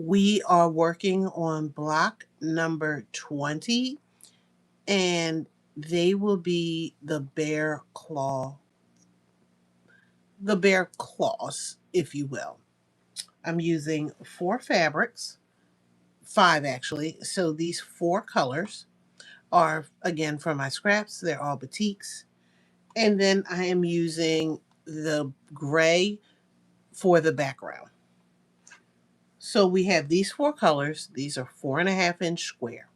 We are working on block number 20, and they will be the bear claws, if you will. I'm using 4 fabrics, 5 actually. So these 4 colors are, again, from my scraps. They're all batiks. And then I am using the gray for the background. So we have these 4 colors. These are 4.5-inch square.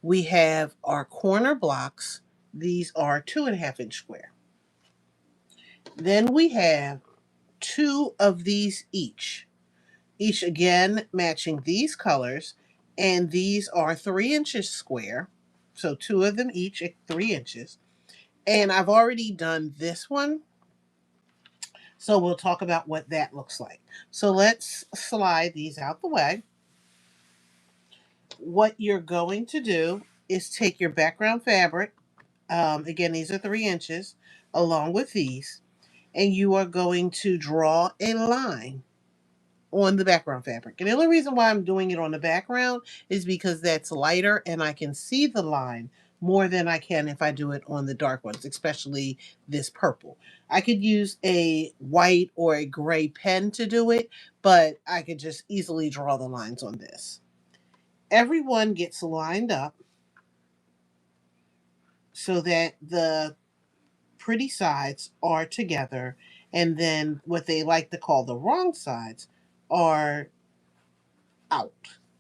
We have our corner blocks. These are 2.5-inch square. Then we have 2 of these each again matching these colors. And these are 3 inches square. So 2 of them each at 3 inches. And I've already done this one. So we'll talk about what that looks like. So let's slide these out the way. What you're going to do is take your background fabric. Again, these are 3 inches along with these. And you are going to draw a line on the background fabric. And the only reason why I'm doing it on the background is because that's lighter and I can see the line more than I can if I do it on the dark ones, especially this purple. I could use a white or a gray pen to do it, but I could just easily draw the lines on this. Everyone gets lined up so that the pretty sides are together, and then what they like to call the wrong sides are out.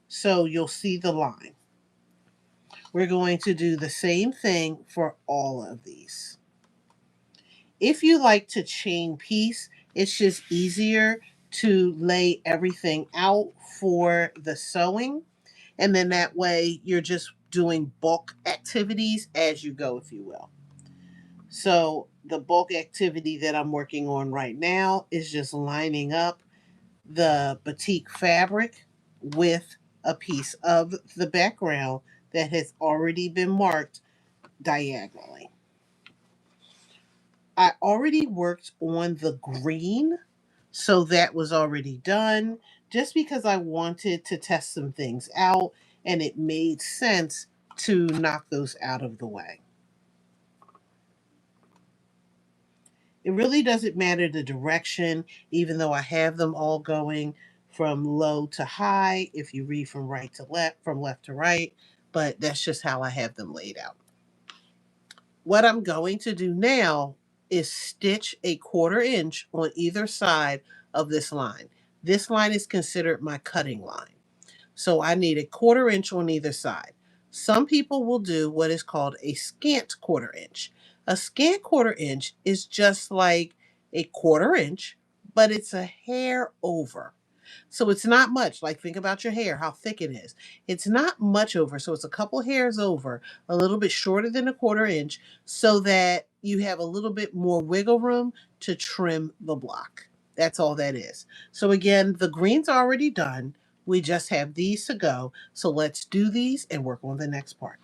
So you'll see the line. We're going to do the same thing for all of these. If you like to chain piece, it's just easier to lay everything out for the sewing. And then that way you're just doing bulk activities as you go, if you will. So the bulk activity that I'm working on right now is just lining up the batik fabric with a piece of the background that has already been marked diagonally. I already worked on the green, so that was already done just because I wanted to test some things out and it made sense to knock those out of the way. It really doesn't matter the direction, even though I have them all going from low to high, if you read from right to left, from left to right, but that's just how I have them laid out. What I'm going to do now is stitch a 1/4 inch on either side of this line. This line is considered my cutting line. So I need a 1/4 inch on either side. Some people will do what is called a scant 1/4 inch. A scant 1/4 inch is just like a 1/4 inch, but it's a hair over. So it's not much. Like, think about your hair, how thick it is. It's not much over. So it's a couple hairs over, a little bit shorter than a 1/4 inch, so that you have a little bit more wiggle room to trim the block. That's all that is. So again, the green's already done. We just have these to go. So let's do these and work on the next part.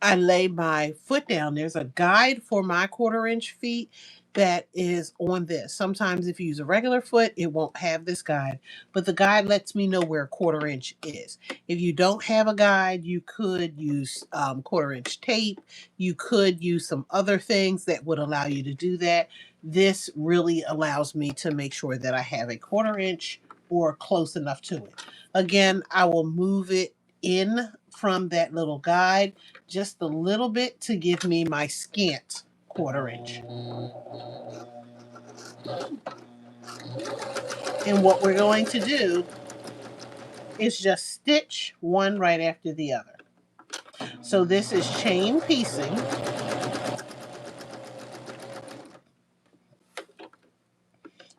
I lay my foot down. There's a guide for my 1/4 inch feet that is on this. Sometimes if you use a regular foot, it won't have this guide, but the guide lets me know where a 1/4 inch is. If you don't have a guide, you could use 1/4 inch tape. You could use some other things that would allow you to do that. This really allows me to make sure that I have a 1/4 inch or close enough to it. Again, I will move it in from that little guide just a little bit to give me my scant 1/4 inch. And what we're going to do is just stitch one right after the other. So this is chain piecing.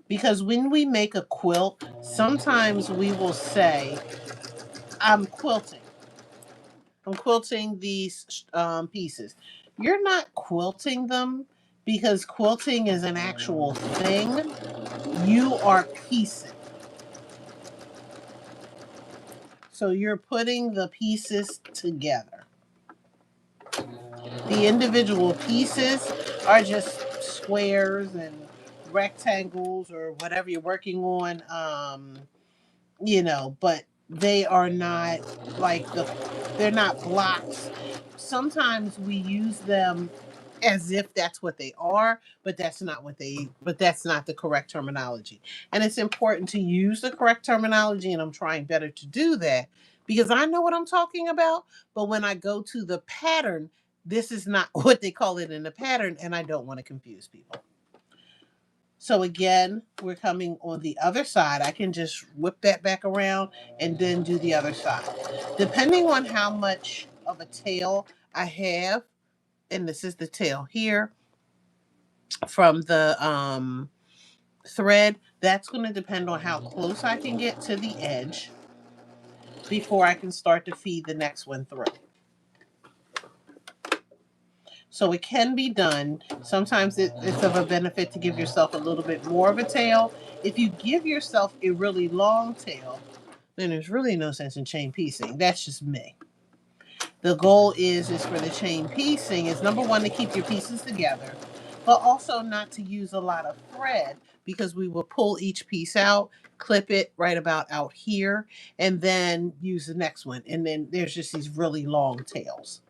Because when we make a quilt, sometimes we will say, I'm quilting. I'm quilting these pieces. You're not quilting them because quilting is an actual thing. You are piecing. So you're putting the pieces together. The individual pieces are just squares and rectangles or whatever you're working on, but they are not like they're not blocks. Sometimes we use them as if that's what they are, but that's not the correct terminology. And it's important to use the correct terminology, and I'm trying better to do that because I know what I'm talking about, but when I go to the pattern, this is not what they call it in the pattern, and I don't want to confuse people. So again, we're coming on the other side. I can just whip that back around and then do the other side. Depending on how much of a tail I have, and this is the tail here from the thread, that's going to depend on how close I can get to the edge before I can start to feed the next one through. So it can be done. Sometimes it's of a benefit to give yourself a little bit more of a tail. If you give yourself a really long tail, then there's really no sense in chain piecing. That's just me. The goal is for the chain piecing is number one to keep your pieces together, but also not to use a lot of thread because we will pull each piece out, clip it right about out here, and then use the next one. And then there's just these really long tails.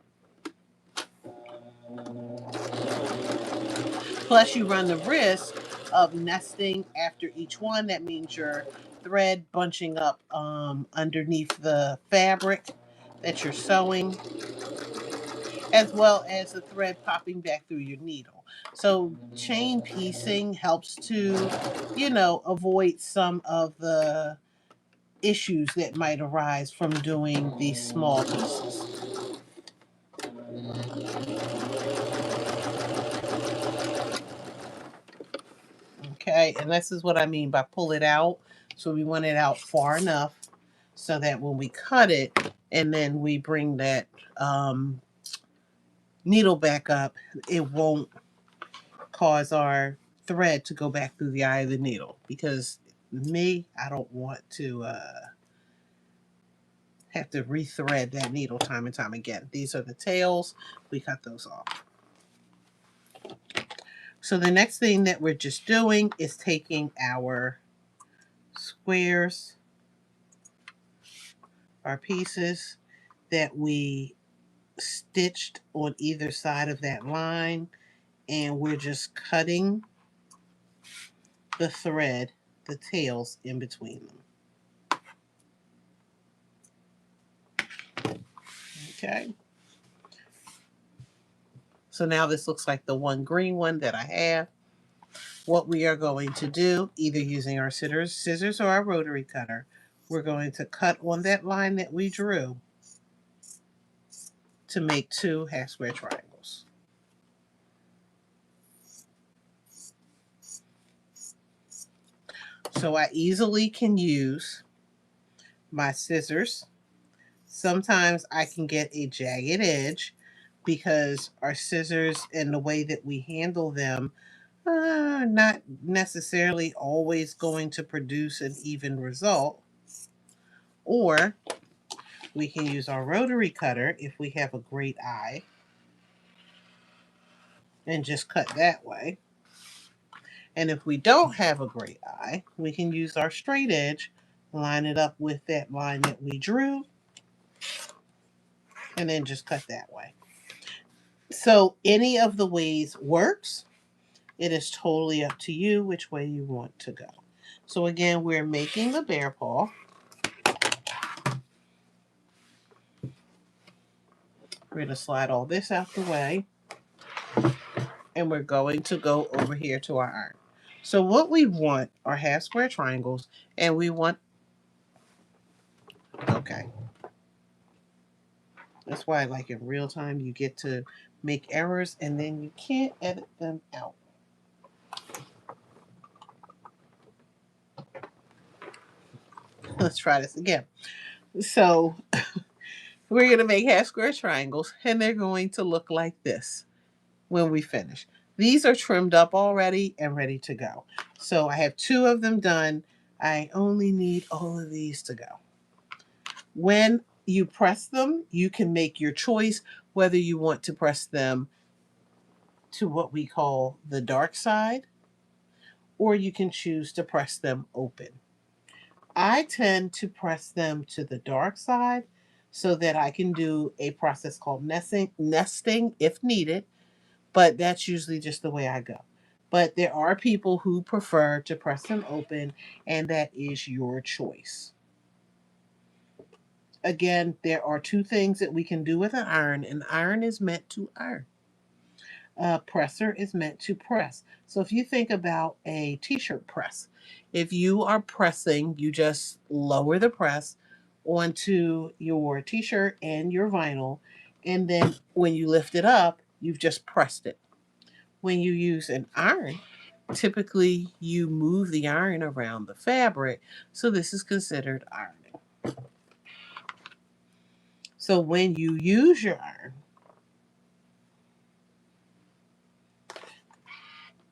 Plus, you run the risk of nesting after each one. That means your thread bunching up underneath the fabric that you're sewing, as well as the thread popping back through your needle. So, chain piecing helps to, avoid some of the issues that might arise from doing these small pieces. Okay, and this is what I mean by pull it out. So we want it out far enough so that when we cut it and then we bring that needle back up, it won't cause our thread to go back through the eye of the needle. Because I don't want to have to rethread that needle time and time again. These are the tails. We cut those off. So the next thing that we're just doing is taking our squares, our pieces that we stitched on either side of that line, and we're just cutting the thread, the tails in between them. Okay. So now this looks like the one green one that I have. What we are going to do, either using our scissors or our rotary cutter, we're going to cut on that line that we drew to make two half square triangles. So I easily can use my scissors. Sometimes I can get a jagged edge because our scissors and the way that we handle them are not necessarily always going to produce an even result. Or we can use our rotary cutter if we have a great eye and just cut that way. And if we don't have a great eye, we can use our straight edge, line it up with that line that we drew, and then just cut that way. So any of the ways works. It is totally up to you which way you want to go. So again, we're making the bear paw. We're going to slide all this out the way. And we're going to go over here to our iron. So what we want are half square triangles, and we want, okay. That's why, like in real time, you get to make errors and then you can't edit them out. Let's try this again. So we're going to make half square triangles, and they're going to look like this when we finish. These are trimmed up already and ready to go. So I have two of them done. I only need all of these to go. When you press them, you can make your choice whether you want to press them to what we call the dark side or you can choose to press them open. I tend to press them to the dark side so that I can do a process called nesting if needed, but that's usually just the way I go. But there are people who prefer to press them open, and that is your choice. Again, there are two things that we can do with an iron. An iron is meant to iron. A presser is meant to press. So if you think about a t-shirt press, if you are pressing, you just lower the press onto your t-shirt and your vinyl, and then when you lift it up, you've just pressed it. When you use an iron, typically you move the iron around the fabric, so this is considered ironing. So when you use your iron,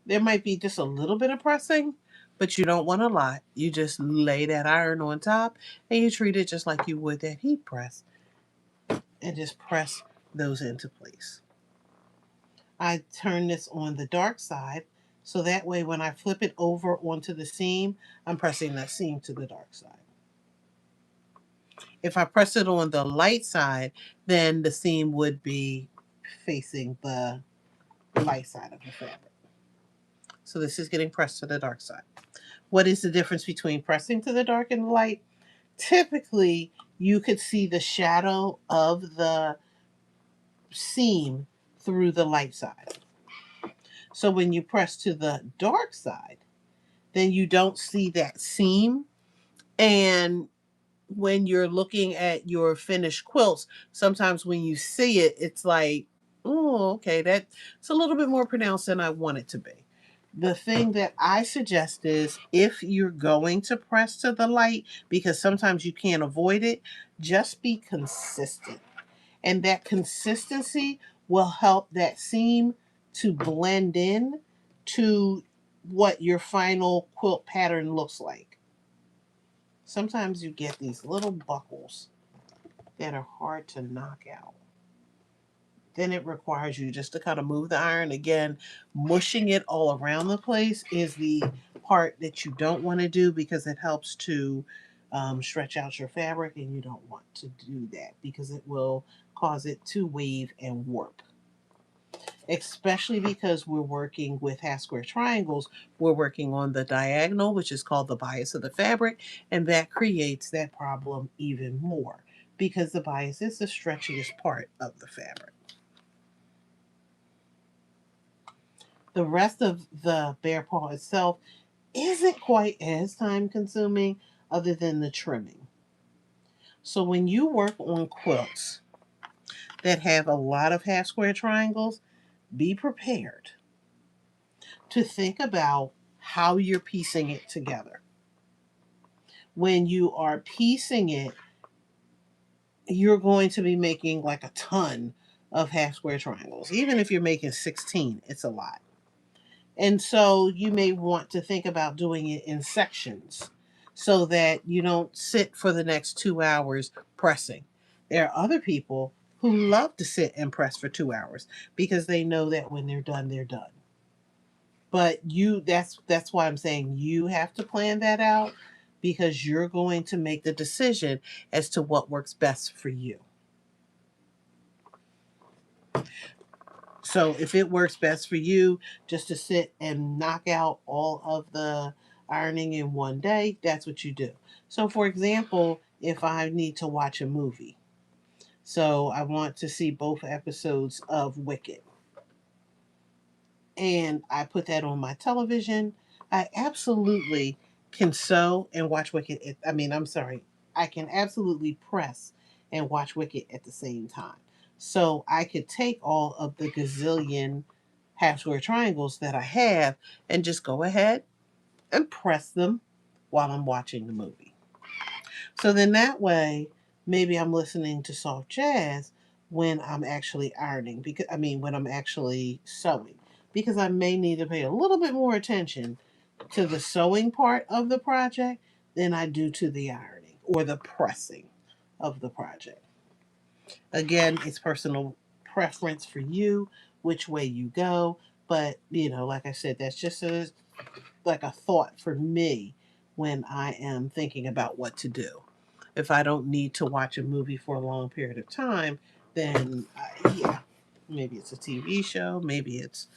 there might be just a little bit of pressing, but you don't want a lot. You just lay that iron on top and you treat it just like you would that heat press and just press those into place. I turn this on the dark side so that way when I flip it over onto the seam, I'm pressing that seam to the dark side. If I press it on the light side, then the seam would be facing the light side of the fabric. So this is getting pressed to the dark side. What is the difference between pressing to the dark and the light? Typically, you could see the shadow of the seam through the light side. So when you press to the dark side, then you don't see that seam. And when you're looking at your finished quilts, sometimes when you see it, it's like, oh, okay, that's a little bit more pronounced than I want it to be. The thing that I suggest is if you're going to press to the light, because sometimes you can't avoid it, just be consistent. And that consistency will help that seam to blend in to what your final quilt pattern looks like. Sometimes you get these little buckles that are hard to knock out. Then it requires you just to kind of move the iron. Again, mushing it all around the place is the part that you don't want to do because it helps to stretch out your fabric, and you don't want to do that because it will cause it to wave and warp. Especially because we're working with half square triangles, we're working on the diagonal, which is called the bias of the fabric, and that creates that problem even more because the bias is the stretchiest part of the fabric. The rest of the bear paw itself isn't quite as time consuming other than the trimming. So when you work on quilts that have a lot of half square triangles, be prepared to think about how you're piecing it together. When you are piecing it, you're going to be making like a ton of half square triangles. Even if you're making 16, it's a lot. And so you may want to think about doing it in sections so that you don't sit for the next 2 hours pressing. There are other people who love to sit and press for 2 hours because they know that when they're done, they're done. But that's why I'm saying you have to plan that out because you're going to make the decision as to what works best for you. So if it works best for you just to sit and knock out all of the ironing in one day, that's what you do. So for example, if I need to watch a movie, so I want to see both episodes of Wicked, and I put that on my television, I absolutely can sew and watch Wicked. I'm sorry, I can absolutely press and watch Wicked at the same time. So I could take all of the gazillion half square triangles that I have and just go ahead and press them while I'm watching the movie. So then that way, maybe I'm listening to soft jazz when I'm actually ironing, when I'm actually sewing, because I may need to pay a little bit more attention to the sewing part of the project than I do to the ironing or the pressing of the project. Again, it's personal preference for you, which way you go. But, like I said, that's just like a thought for me when I am thinking about what to do. If I don't need to watch a movie for a long period of time, then yeah, maybe it's a TV show, maybe it's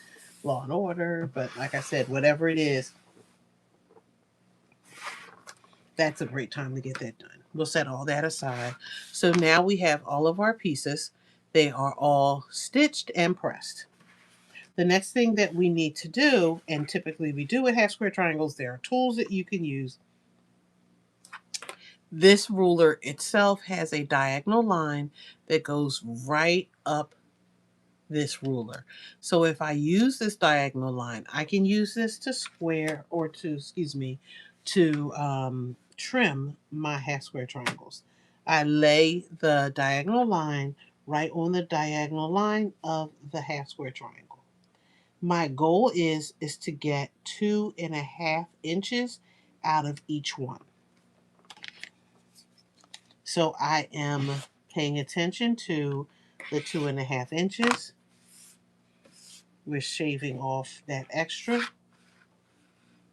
Law and Order, but like I said, whatever it is, that's a great time to get that done. We'll set all that aside. So now we have all of our pieces. They are all stitched and pressed. The next thing that we need to do, and typically we do with half square triangles, there are tools that you can use. This ruler itself has a diagonal line that goes right up this ruler. So if I use this diagonal line, I can use this to square or to, excuse me, to trim my half square triangles. I lay the diagonal line right on the diagonal line of the half square triangle. My goal is to get 2.5 inches out of each one. So I am paying attention to the 2.5 inches. We're shaving off that extra.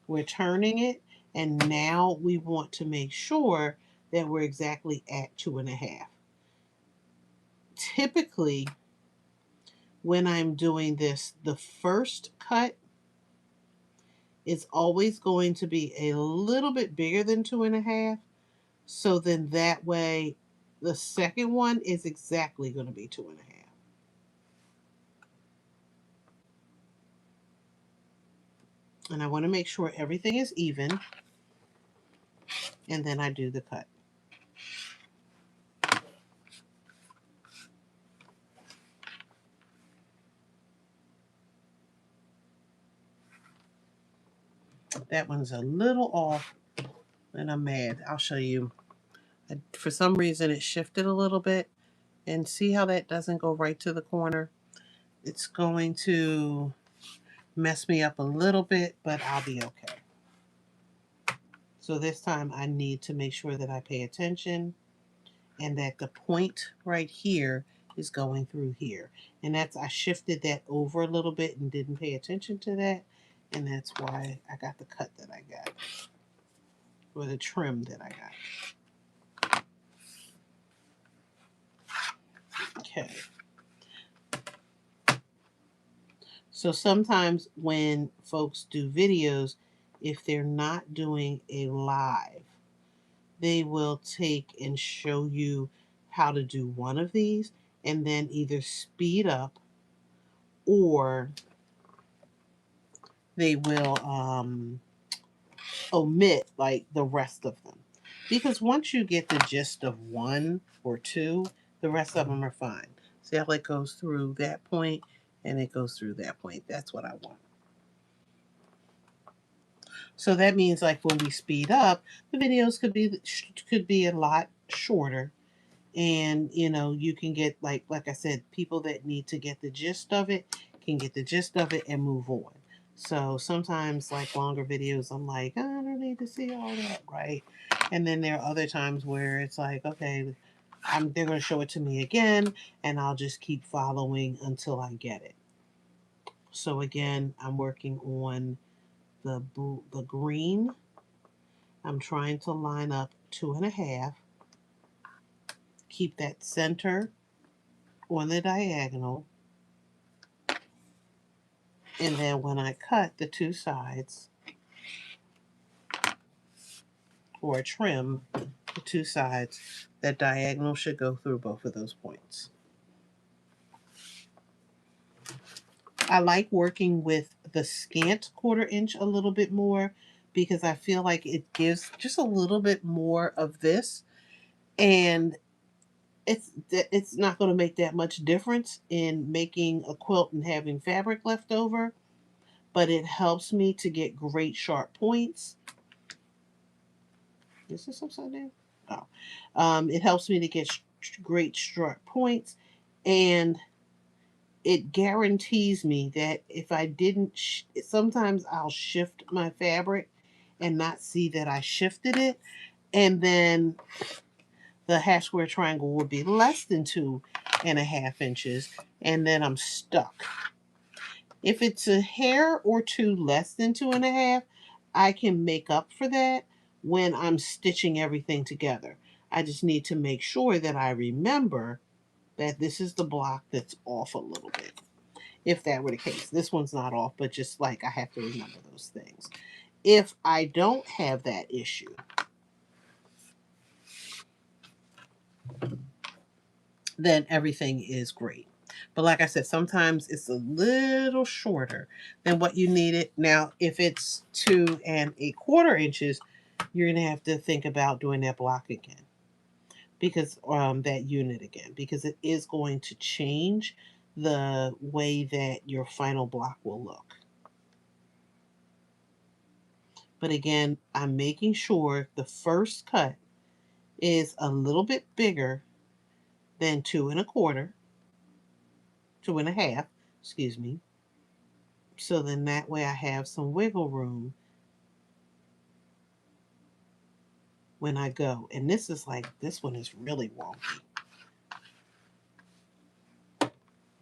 We're turning it. And now we want to make sure that we're exactly at 2.5. Typically, when I'm doing this, the first cut is always going to be a little bit bigger than 2.5. So then that way, the second one is exactly going to be 2.5. And I want to make sure everything is even. And then I do the cut. That one's a little off, and I'm mad. I'll show you. For some reason, it shifted a little bit. And see how that doesn't go right to the corner? It's going to mess me up a little bit, but I'll be okay. So this time I need to make sure that I pay attention and that the point right here is going through here. And I shifted that over a little bit and didn't pay attention to that. And that's why I got the cut that I got, or the trim that I got. Okay. So sometimes when folks do videos, if they're not doing a live, they will take and show you how to do one of these and then either speed up or they will omit like the rest of them. Because once you get the gist of one or two, the rest of them are fine. See how it goes through that point and it goes through that point. That's what I want. So that means like when we speed up, the videos could be a lot shorter. And you can get like I said, people that need to get the gist of it can get the gist of it and move on. So sometimes like longer videos, I'm like, I don't need to see all that, right? And then there are other times where it's like, okay, they're going to show it to me again, and I'll just keep following until I get it. So again, I'm working on the green. I'm trying to line up 2.5. Keep that center on the diagonal. And then when I cut the two sides, or trim the two sides, that diagonal should go through both of those points. I like working with the scant 1/4 inch a little bit more because I feel like it gives just a little bit more of this, and it's not going to make that much difference in making a quilt and having fabric left over, but it helps me to get great sharp points. Is this upside down? Oh. It helps me to get great sharp points, and it guarantees me that if I didn't, sometimes I'll shift my fabric and not see that I shifted it, and then the half square triangle would be less than 2.5 inches, and then I'm stuck. If it's a hair or two less than 2.5, I can make up for that when I'm stitching everything together. I just need to make sure that I remember that this is the block that's off a little bit. If that were the case, this one's not off, but just like I have to remember those things. If I don't have that issue, then everything is great. But like I said, sometimes it's a little shorter than what you needed. Now, if it's 2¼ inches, you're going to have to think about doing that block again, because that unit again, because it is going to change the way that your final block will look. But again, I'm making sure the first cut is a little bit bigger than 2¼ 2½, excuse me. So then that way I have some wiggle room when I go. And this is like, this one is really wonky.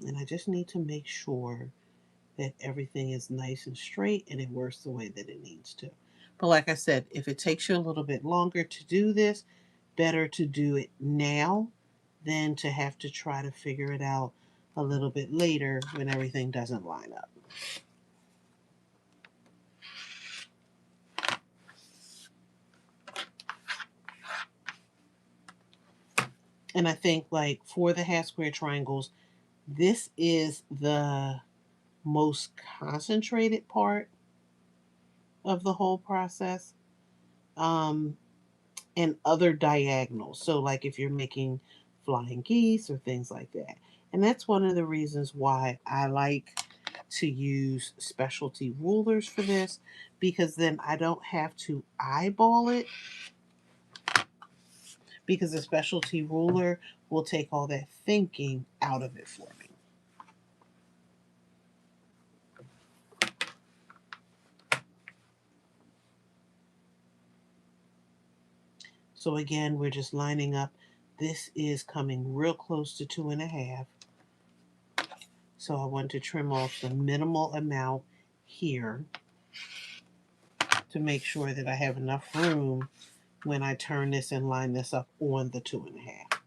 And I just need to make sure that everything is nice and straight and it works the way that it needs to. But like I said, if it takes you a little bit longer to do this, better to do it now than to have to try to figure it out a little bit later when everything doesn't line up. And I think like for the half square triangles, this is the most concentrated part of the whole process. Um, and other diagonals. So like if you're making flying geese or things like that. And that's one of the reasons why I like to use specialty rulers for this, because then I don't have to eyeball it, because a specialty ruler will take all that thinking out of it for me. So again, we're just lining up. This is coming real close to 2½. So I want to trim off the minimal amount here to make sure that I have enough room when I turn this and line this up on the 2½.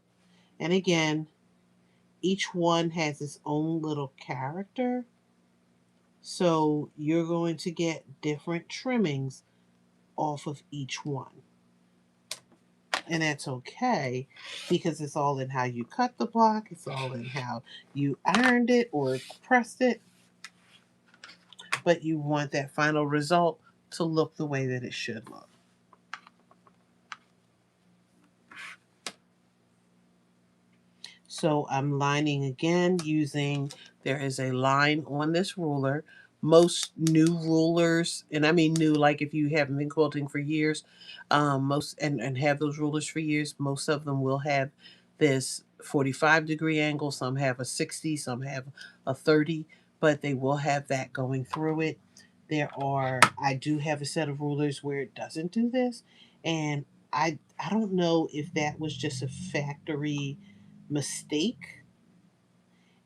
And again, each one has its own little character. So you're going to get different trimmings off of each one. And that's okay, because it's all in how you cut the block. It's all in how you ironed it or pressed it. But you want that final result to look the way that it should look. So I'm lining again using, there is a line on this ruler. Most new rulers, and I mean new, like if you haven't been quilting for years, most and have those rulers for years, most of them will have this 45-degree angle. Some have a 60, some have a 30, but they will have that going through it. I do have a set of rulers where it doesn't do this, and I don't know if that was just a factory mistake,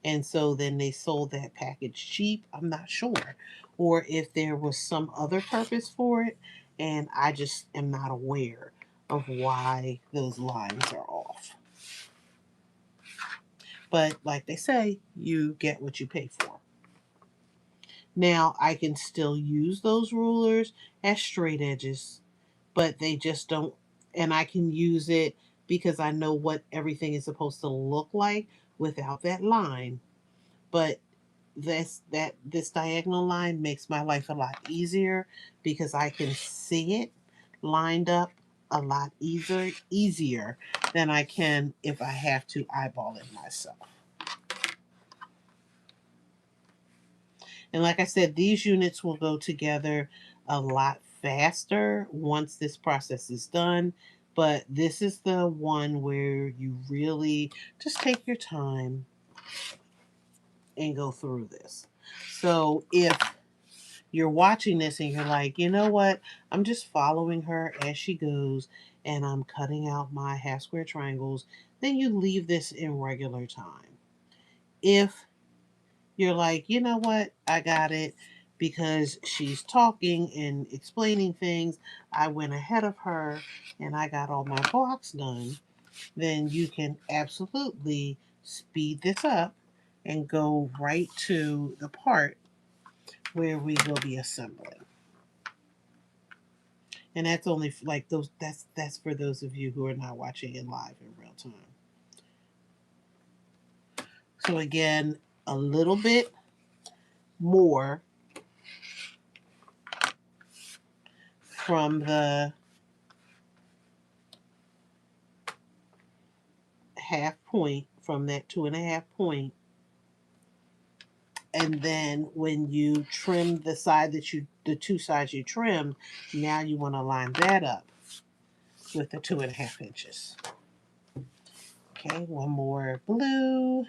and so then they sold that package cheap. I'm not sure, or if there was some other purpose for it, and I just am not aware of why those lines are off. But like they say, you get what you pay for. Now I can still use those rulers as straight edges, but they just don't, and I can use it because I know what everything is supposed to look like without that line. But this diagonal line makes my life a lot easier, because I can see it lined up a lot easier than I can if I have to eyeball it myself. And like I said, these units will go together a lot faster once this process is done. But this is the one where you really just take your time and go through this. So if you're watching this and you're like, you know what, I'm just following her as she goes and I'm cutting out my half square triangles, then you leave this in regular time. If you're like, you know what, I got it, because she's talking and explaining things, I went ahead of her and I got all my blocks done, then you can absolutely speed this up and go right to the part where we will be assembling. And that's only like those that's for those of you who are not watching it live in real time. So again, a little bit more from the half point, from that 2.5 point. And then when you trim the side the two sides you trimmed, now you want to line that up with the 2.5 inches. Okay, one more blue.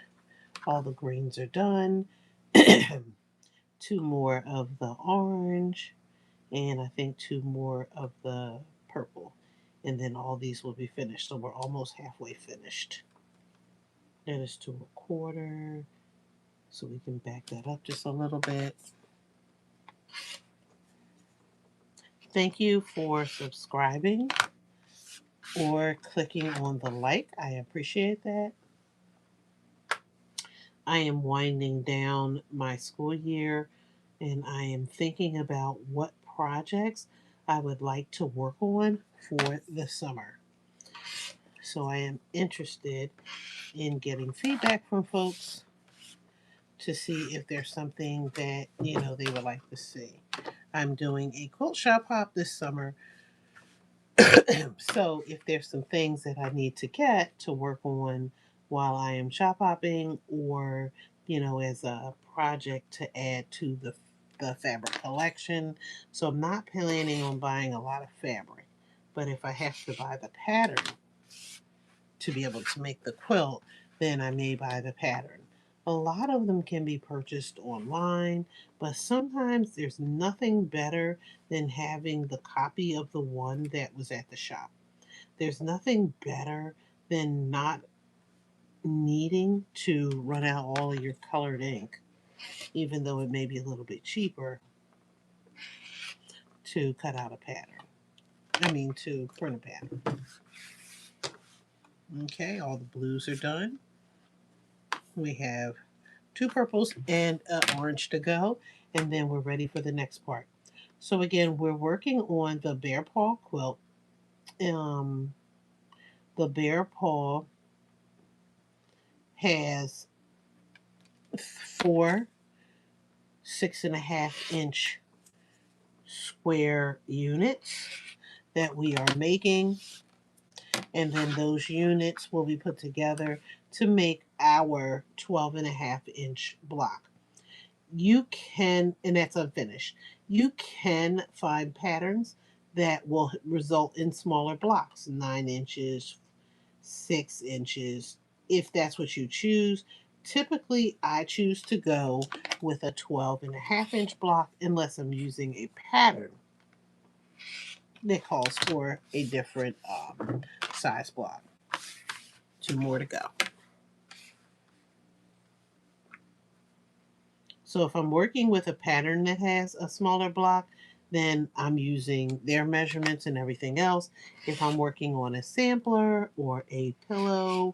All the greens are done. Two more of the orange, and I think two more of the purple. And then all these will be finished. So we're almost halfway finished. That is 2 1/4. So we can back that up just a little bit. Thank you for subscribing or clicking on the like. I appreciate that. I am winding down my school year and I am thinking about what projects I would like to work on for the summer. So I am interested in getting feedback from folks to see if there's something that, they would like to see. I'm doing a quilt shop hop this summer. So if there's some things that I need to get to work on while I am shop hopping, or as a project to add to the fabric collection. So I'm not planning on buying a lot of fabric, but if I have to buy the pattern to be able to make the quilt, then I may buy the pattern. A lot of them can be purchased online, but sometimes there's nothing better than having the copy of the one that was at the shop. There's nothing better than not needing to run out all of your colored ink, even though it may be a little bit cheaper to cut out a pattern. To print a pattern. Okay, all the blues are done. We have 2 purples and an orange to go, and then we're ready for the next part. So again, we're working on the bear paw quilt. The bear paw has 4 6.5-inch square units that we are making, and then those units will be put together to make our 12.5-inch block. You can, and that's unfinished, you can find patterns that will result in smaller blocks, 9 inches, 6 inches, if that's what you choose. Typically, I choose to go with a 12.5-inch block unless I'm using a pattern that calls for a different size block. 2 more to go. So if I'm working with a pattern that has a smaller block, then I'm using their measurements and everything else. If I'm working on a sampler or a pillow,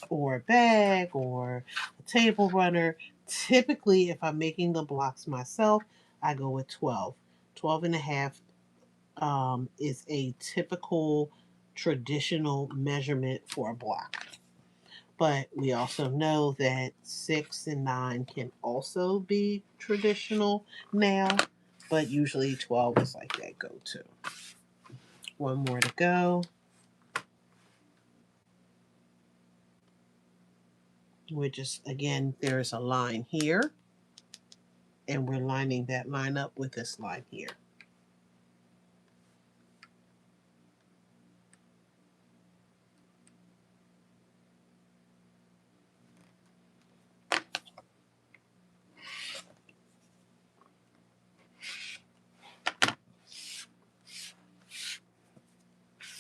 or a bag or a table runner, typically if I'm making the blocks myself, I go with 12. 12.5 is a typical traditional measurement for a block. But we also know that 6 and 9 can also be traditional now, but usually 12 is like that go-to. One more to go. We're just, again, there's a line here, and we're lining that line up with this line here.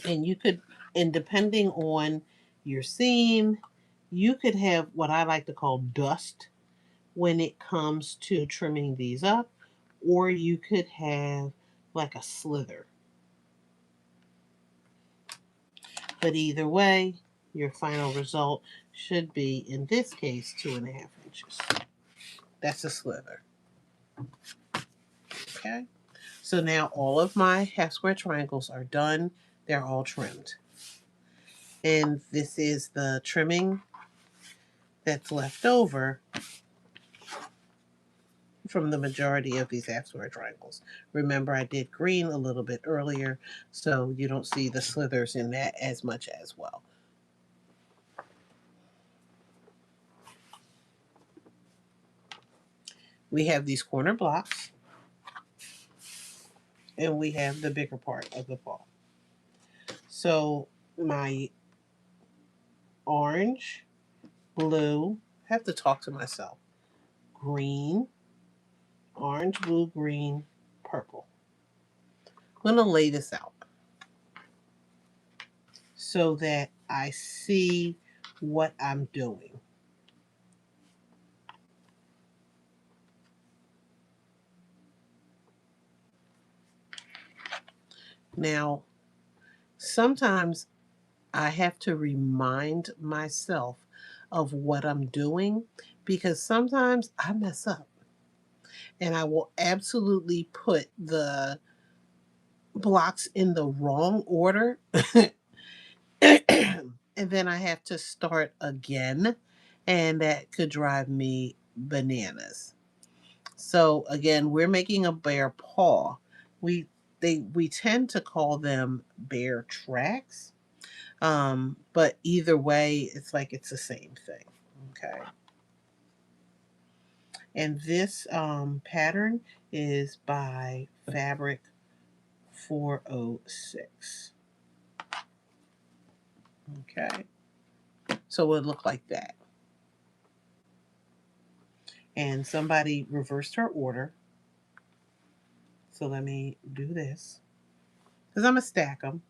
And you could, and depending on your seam, you could have what I like to call dust when it comes to trimming these up, or you could have like a slither. But either way, your final result should be, in this case, 2.5 inches. That's a slither. Okay. So now all of my half square triangles are done. They're all trimmed. And this is the trimming that's left over from the majority of these half square triangles. Remember, I did green a little bit earlier, so you don't see the slithers in that as much as well. We have these corner blocks, and we have the bigger part of the ball. So my orange, blue, I have to talk to myself, green, orange, blue, green, purple. I'm going to lay this out so that I see what I'm doing. Now, sometimes I have to remind myself of what I'm doing because sometimes I mess up and I will absolutely put the blocks in the wrong order. And then I have to start again, and that could drive me bananas. So again, we're making a bear paw. We we tend to call them bear tracks, but either way, it's like it's the same thing. Okay, and this pattern is by Fabric 406. Okay, so it would look like that. And somebody reversed her order. So let me do this. Because I'm going to stack them.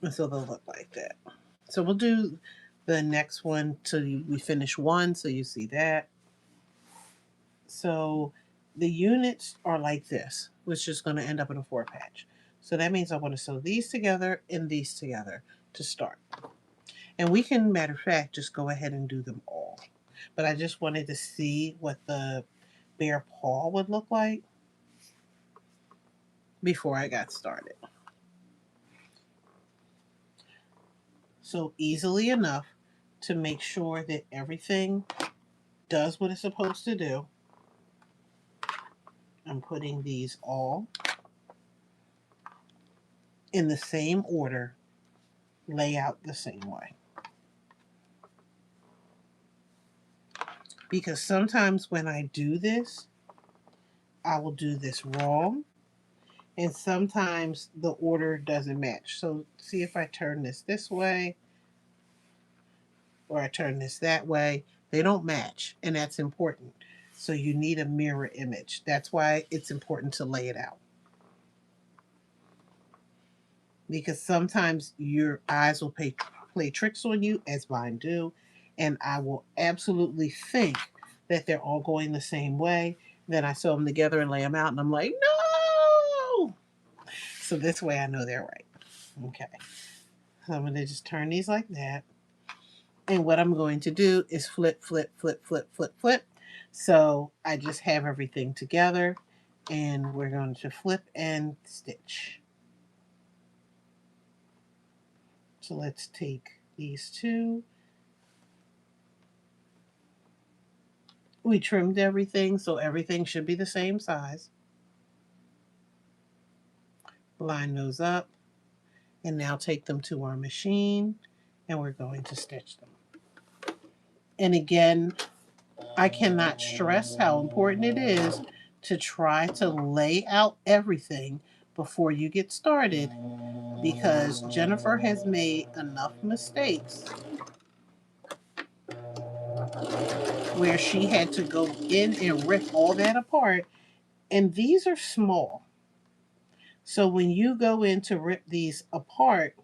And so they'll look like that. So we'll do the next one till we finish one. So you see that. So the units are like this, which is going to end up in a 4 patch. So that means I want to sew these together and these together to start. And we can, matter of fact, just go ahead and do them all. But I just wanted to see what the bear paw would look like before I got started. So easily enough to make sure that everything does what it's supposed to do. I'm putting these all in the same order, lay out the same way. Because sometimes when I do this, I will do this wrong, and sometimes the order doesn't match. So see if I turn this way or I turn this that way, they don't match, and that's important. So you need a mirror image. That's why it's important to lay it out. Because sometimes your eyes will play tricks on you, as mine do, and I will absolutely think that they're all going the same way. Then I sew them together and lay them out, and I'm like, no! So this way I know they're right. Okay. So I'm going to just turn these like that. And what I'm going to do is flip, flip, flip, flip, flip, flip. So I just have everything together, and we're going to flip and stitch. So let's take these two. We trimmed everything, so everything should be the same size. Line those up, and now take them to our machine, and we're going to stitch them. And again, I cannot stress how important it is to try to lay out everything before you get started, because Jennifer has made enough mistakes where she had to go in and rip all that apart. And these are small. So when you go in to rip these apart,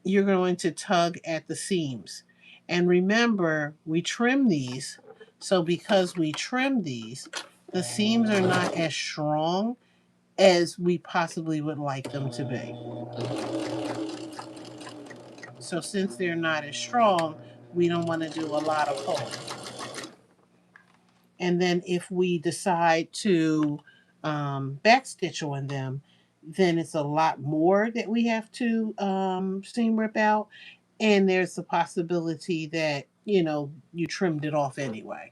you're going to tug at the seams. And remember, we trim these. So because we trim these, the seams are not as strong as we possibly would like them to be. So since they're not as strong, we don't want to do a lot of pulling. And then if we decide to backstitch on them, then it's a lot more that we have to seam rip out. And there's the possibility that, you trimmed it off anyway.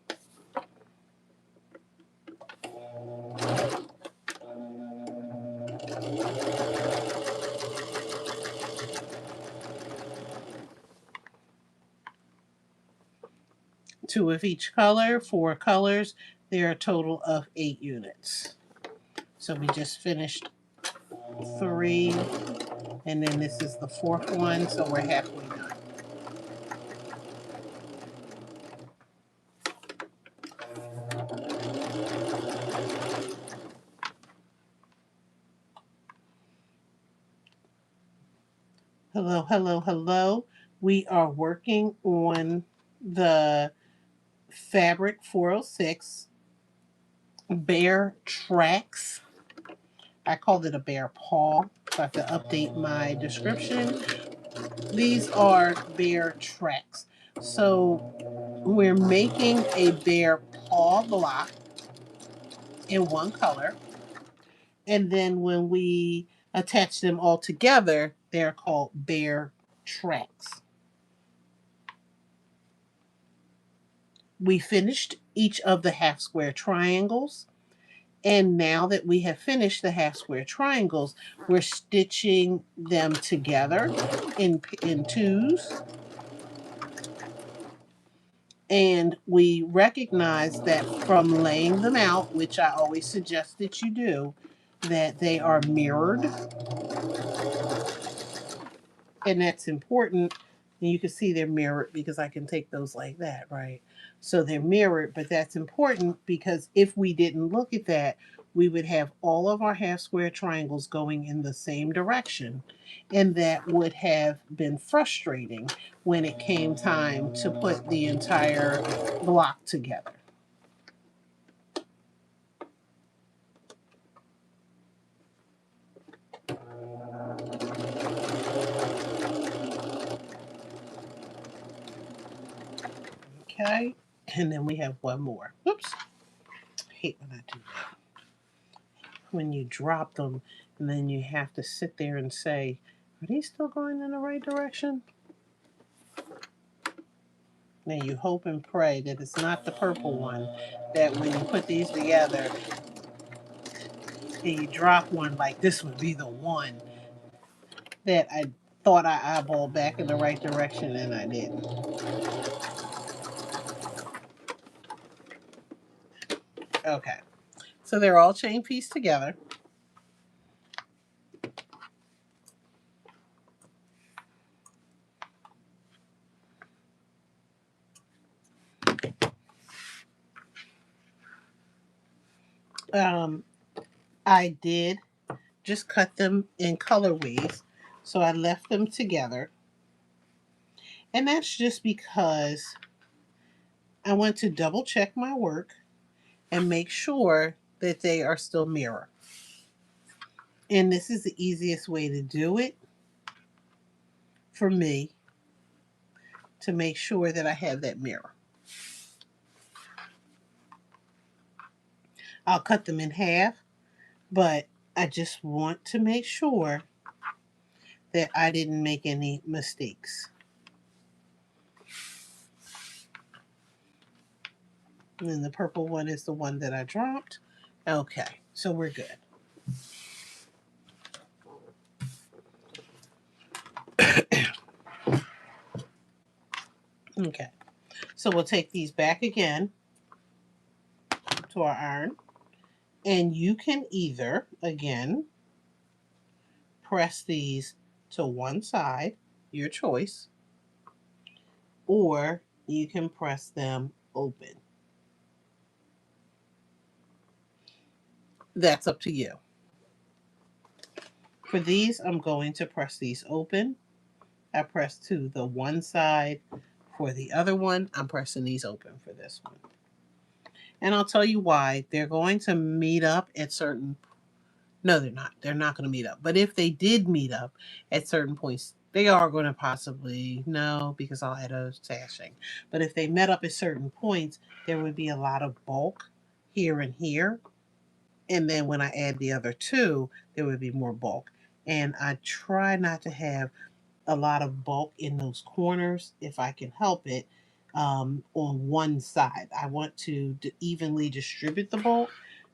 Two of each color, 4 colors. There are a total of 8 units. So we just finished 3, and then this is the 4th one, so we're halfway done. Hello, hello, hello. We are working on the Fabric 406 Bear Tracks. I called it a bear paw, so I have to update my description. These are bear tracks. So we're making a bear paw block in one color. And then when we attach them all together, they're called bear tracks. We finished each of the half square triangles. And now that we have finished the half square triangles, we're stitching them together in twos. And we recognize that from laying them out, which I always suggest that you do, that they are mirrored. And that's important. And you can see they're mirrored because I can take those like that, right? So they're mirrored, but that's important because if we didn't look at that, we would have all of our half square triangles going in the same direction. And that would have been frustrating when it came time to put the entire block together. Okay, and then we have one more. Whoops, I hate when I do that. When you drop them and then you have to sit there and say, are these still going in the right direction? Now you hope and pray that it's not the purple one, that when you put these together and you drop one, like this would be the one that I thought I eyeballed back in the right direction and I didn't. Okay, so they're all chain pieced together. Um, I did just cut them in colorways, so I left them together. And that's just because I want to double check my work and make sure that they are still mirror. And this is the easiest way to do it for me to make sure that I have that mirror. I'll cut them in half, but I just want to make sure that I didn't make any mistakes. And then the purple one is the one that I dropped. Okay, so we're good. Okay, so we'll take these back again to our iron. And you can either, again, press these to one side, your choice, or you can press them open. That's up to you. For these, I'm going to press these open I press to the one side for the other one. I'm pressing these open for this one. And I'll tell you why. They're going to meet up at certain, no, they're not. They're not going to meet up. But if they did meet up at certain points, they are going to possibly, no, because I'll add a sashing. But if they met up at certain points, there would be a lot of bulk here and here. And then when I add the other two, there would be more bulk. And I try not to have a lot of bulk in those corners if I can help it, on one side. I want to evenly distribute the bulk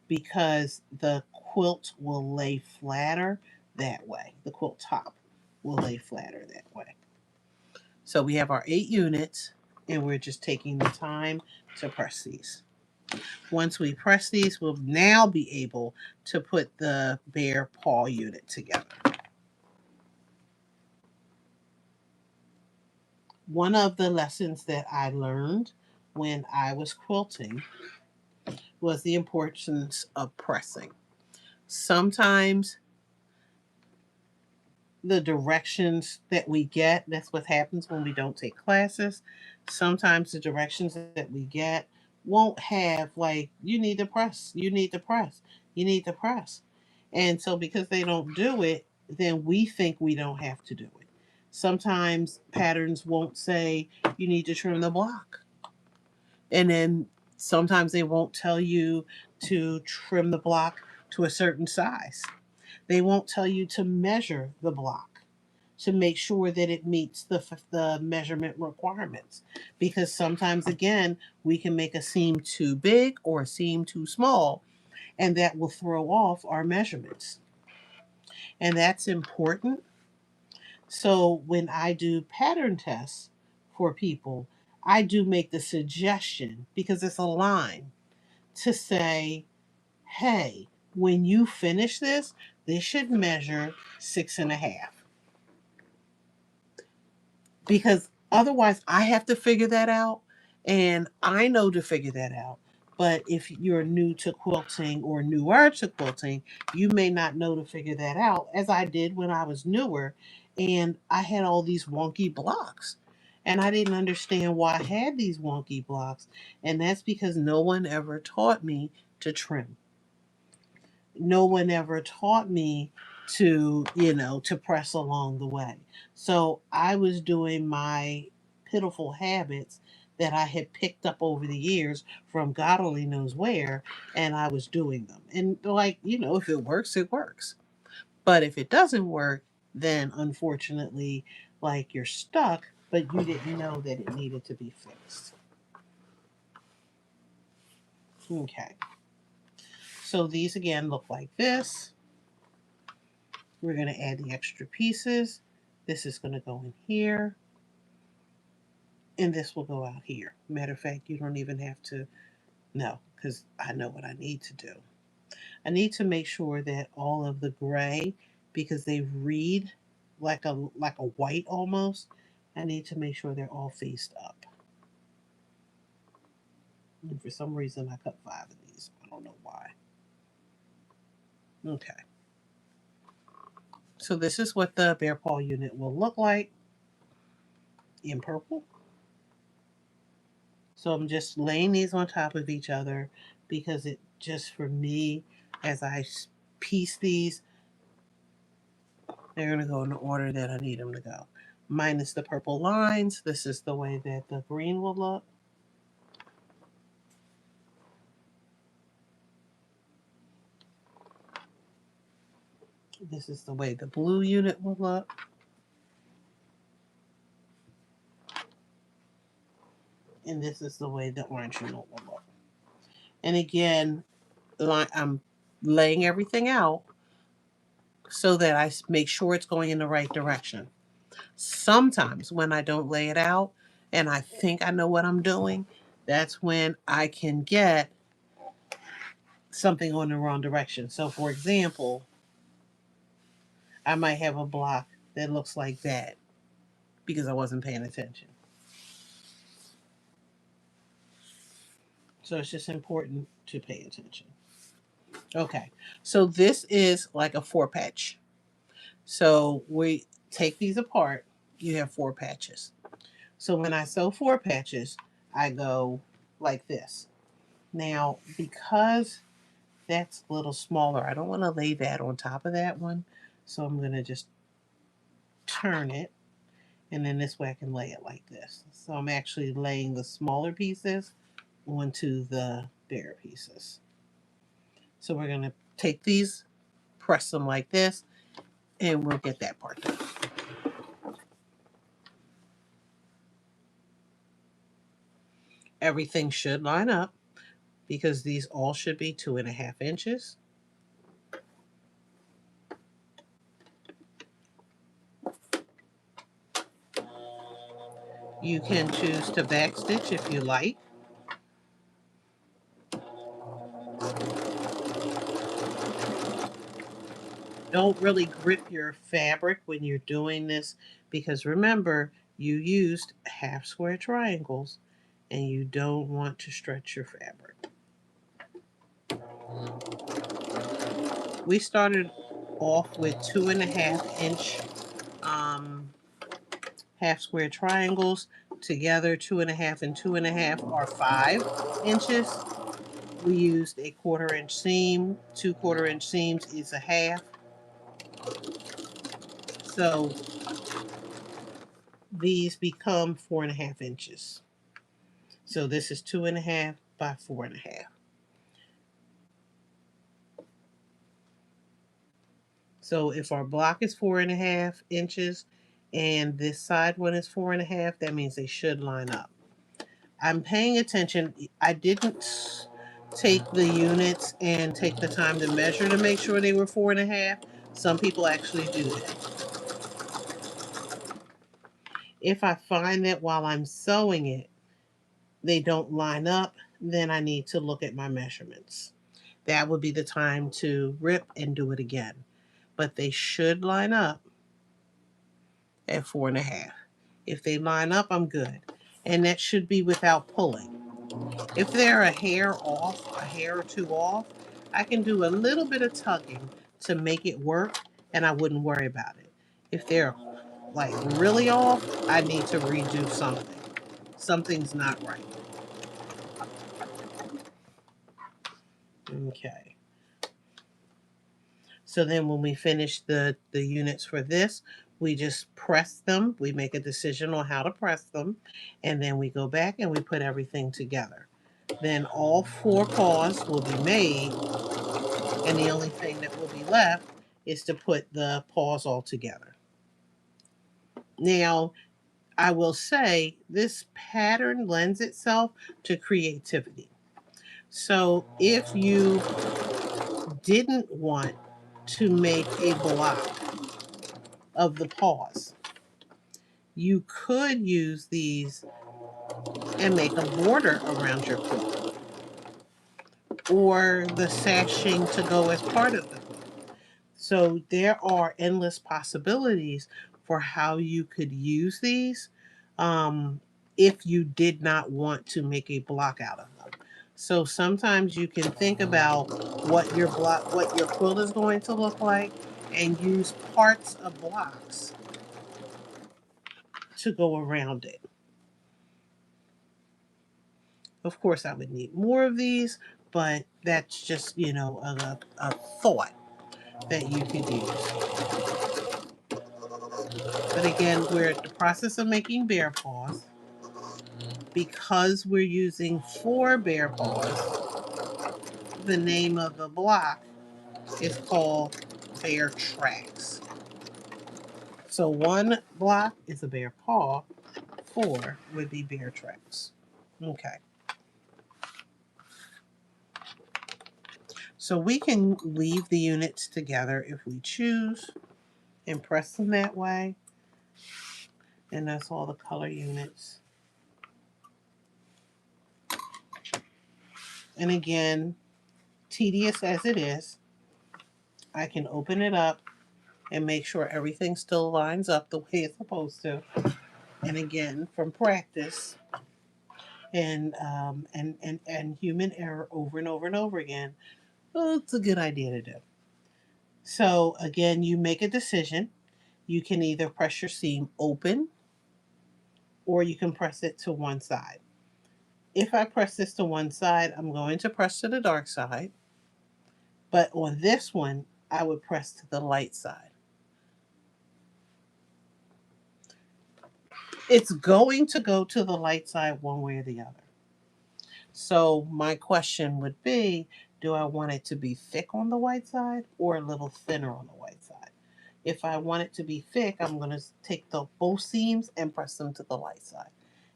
because the quilt will lay flatter that way. The quilt top will lay flatter that way. So we have our 8 units, and we're just taking the time to press these. Once we press these, we'll now be able to put the bear paw unit together. One of the lessons that I learned when I was quilting was the importance of pressing. Sometimes the directions that we get, that's what happens when we don't take classes. Sometimes the directions that we get won't have, like, you need to press, you need to press, you need to press. And so because they don't do it, then we think we don't have to do it. Sometimes patterns won't say you need to trim the block. And then sometimes they won't tell you to trim the block to a certain size. They won't tell you to measure the block to make sure that it meets the measurement requirements. Because sometimes, again, we can make a seam too big or a seam too small, and that will throw off our measurements. And that's important. So when I do pattern tests for people, I do make the suggestion, because it's a line, to say, hey, when you finish this, this should measure 6.5. Because otherwise, I have to figure that out, and I know to figure that out. But if you're new to quilting or newer to quilting, you may not know to figure that out, as I did when I was newer, and I had all these wonky blocks. And I didn't understand why I had these wonky blocks. And that's because no one ever taught me to trim. No one ever taught me to press along the way. So I was doing my pitiful habits that I had picked up over the years from God only knows where, and I was doing them. And, like, if it works, it works. But if it doesn't work, then unfortunately, like, you're stuck, but you didn't know that it needed to be fixed. Okay. So these again look like this. We're going to add the extra pieces. This is going to go in here. And this will go out here. Matter of fact, you don't even have to know, because I know what I need to do. I need to make sure that all of the gray, because they read like a white almost, I need to make sure they're all faced up. And for some reason, I cut 5 of these. I don't know why. Okay. So this is what the bear paw unit will look like in purple. So I'm just laying these on top of each other because it just, for me, as I piece these, they're going to go in the order that I need them to go. Minus the purple lines, this is the way that the green will look. This is the way the blue unit will look. And this is the way the orange unit will look. And again, I'm laying everything out so that I make sure it's going in the right direction. Sometimes when I don't lay it out and I think I know what I'm doing, that's when I can get something on the wrong direction. So, for example, I might have a block that looks like that because I wasn't paying attention. So, it's just important to pay attention. Okay, so this is like a 4 patch. So, we take these apart. you have 4 patches. So when I sew 4 patches, I go like this. Now, because that's a little smaller, I don't want to lay that on top of that one. So I'm going to just turn it, and then this way I can lay it like this. So I'm actually laying the smaller pieces onto the bigger pieces. So we're going to take these, press them like this, and we'll get that part done. Everything should line up because these all should be 2.5 inches. You can choose to backstitch if you like. Don't really grip your fabric when you're doing this because remember, you used half square triangles and you don't want to stretch your fabric. We started off with 2.5 inch half square triangles together. 2.5 and 2.5 are 5 inches. We used a 1/4 inch seam. 2 1/4 inch seams is a half. So these become 4.5 inches. So this is 2.5 by 4.5. So if our block is 4.5 inches and this side one is 4.5, that means they should line up. I'm paying attention. I didn't take the units and take the time to measure to make sure they were 4.5. Some people actually do that. If I find that while I'm sewing it, they don't line up, then I need to look at my measurements. That would be the time to rip and do it again. But they should line up at 4.5. If they line up, I'm good. And that should be without pulling. If they're a hair off, a hair or two off, I can do a little bit of tugging to make it work and I wouldn't worry about it. If they're like really off, I need to redo something. Something's not right. Okay. So then when we finish the units for this, we just press them. We make a decision on how to press them. And then we go back and we put everything together. Then all 4 paws will be made. And the only thing that will be left is to put the paws all together. Now, I will say this pattern lends itself to creativity. So if you didn't want to make a block of the paws, you could use these and make a border around your quilt or the sashing to go as part of the quilt. So there are endless possibilities for how you could use these if you did not want to make a block out of them. So sometimes you can think about what your block, what your quilt is going to look like, and use parts of blocks to go around it. Of course, I would need more of these, but that's just, a thought that you could use. But again, we're at the process of making bear paws. Because we're using 4 bear paws, the name of the block is called bear tracks. So 1 block is a bear paw, 4 would be bear tracks. Okay. So we can leave the units together if we choose and press them that way. And that's all the color units. And again, tedious as it is, I can open it up and make sure everything still lines up the way it's supposed to. And again, from practice and human error over and over and over again, well, it's a good idea to do. So again, you make a decision. You can either press your seam open or you can press it to one side. If I press this to one side, I'm going to press to the dark side. But on this one, I would press to the light side. It's going to go to the light side one way or the other. So my question would be, do I want it to be thick on the white side or a little thinner on the white side? If I want it to be thick, I'm going to take the both seams and press them to the light side.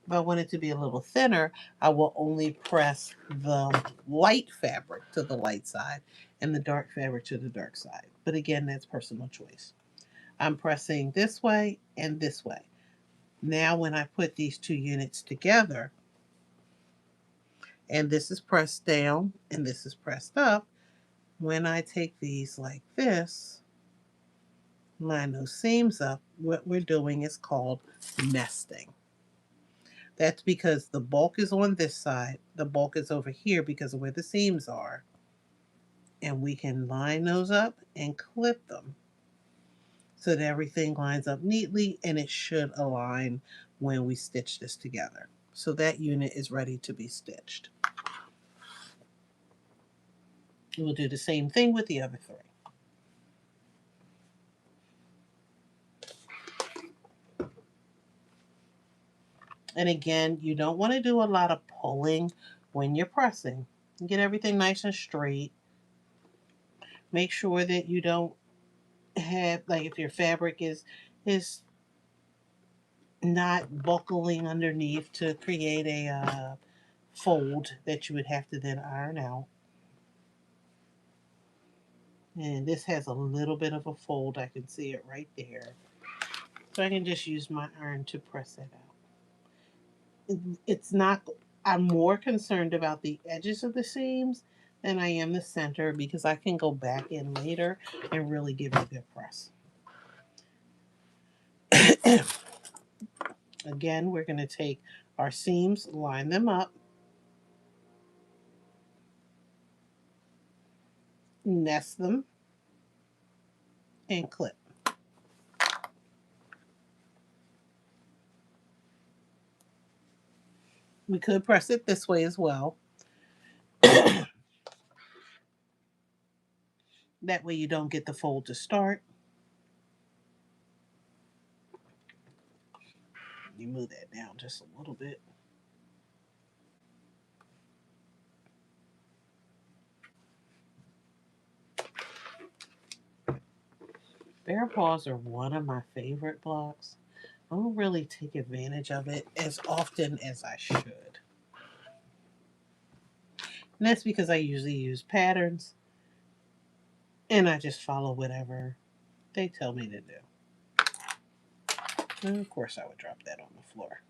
If I want it to be a little thinner, I will only press the light fabric to the light side and the dark fabric to the dark side. But again, that's personal choice. I'm pressing this way and this way. Now when I put these two units together, and this is pressed down and this is pressed up, when I take these like this, line those seams up, what we're doing is called nesting. That's because the bulk is on this side, the bulk is over here because of where the seams are, and we can line those up and clip them so that everything lines up neatly, and it should align when we stitch this together. So that unit is ready to be stitched. We'll do the same thing with the other three. And again, you don't want to do a lot of pulling when you're pressing. Get everything nice and straight. Make sure that you don't have, like, if your fabric is not buckling underneath to create a fold that you would have to then iron out. And this has a little bit of a fold. I can see it right there. So I can just use my iron to press it out. It's not, I'm more concerned about the edges of the seams than I am the center because I can go back in later and really give it a good press. Again, we're going to take our seams, line them up, nest them, and clip. We could press it this way as well. That way you don't get the fold to start. You move that down just a little bit. Bear paws are one of my favorite blocks. I don't really take advantage of it as often as I should. And that's because I usually use patterns and I just follow whatever they tell me to do. And of course, I would drop that on the floor.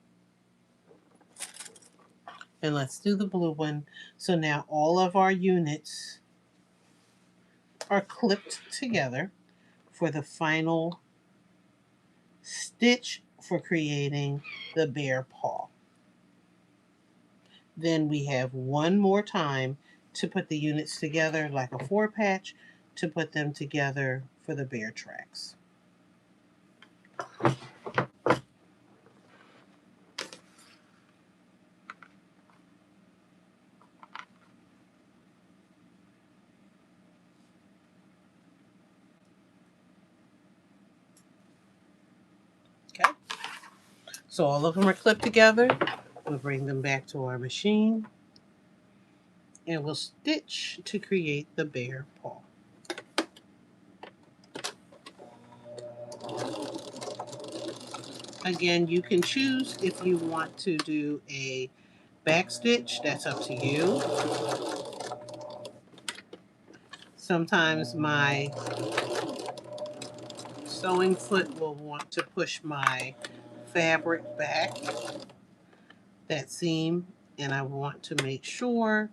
And let's do the blue one. So now all of our units are clipped together for the final stitch for creating the bear paw. Then we have one more time to put the units together like a 4-patch to put them together for the bear tracks. Okay, so all of them are clipped together. We'll bring them back to our machine and we'll stitch to create the bear paw. Again, you can choose if you want to do a back stitch, that's up to you. Sometimes my sewing foot will want to push my fabric back, that seam, and I want to make sure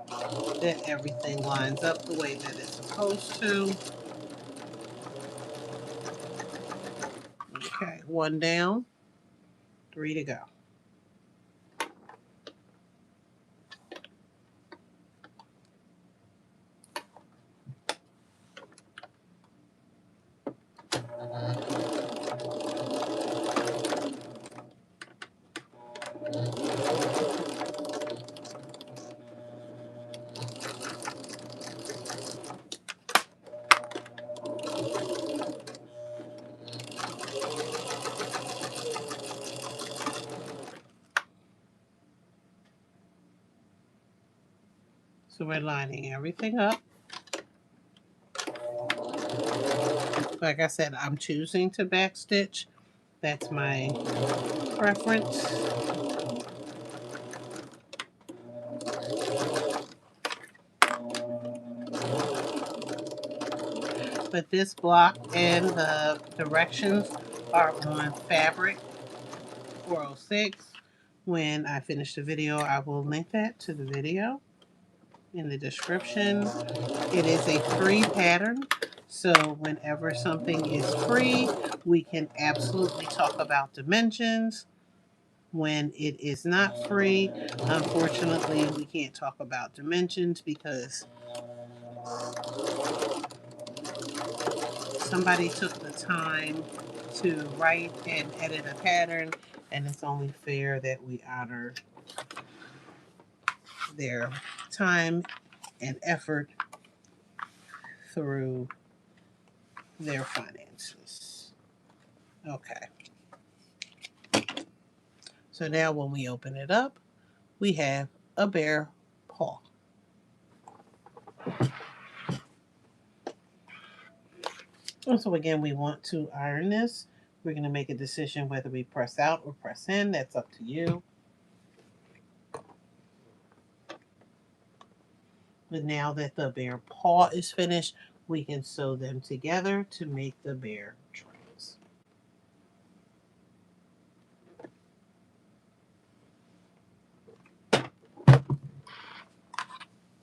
that everything lines up the way that it's supposed to. Okay, one down, 3 to go. So we're lining everything up. Like I said, I'm choosing to backstitch. That's my preference. But this block and the directions are on fabric 406. When I finish the video, I will link that to the video in the description. It is a free pattern, so whenever something is free, we can absolutely talk about dimensions. When it is not free, unfortunately, we can't talk about dimensions because somebody took the time to write and edit a pattern, and it's only fair that we honor their time and effort through their finances. Okay. So now when we open it up, we have a bear paw. And so again, we want to iron this. We're going to make a decision whether we press out or press in. That's up to you. But now that the bear paw is finished, we can sew them together to make the bear trails.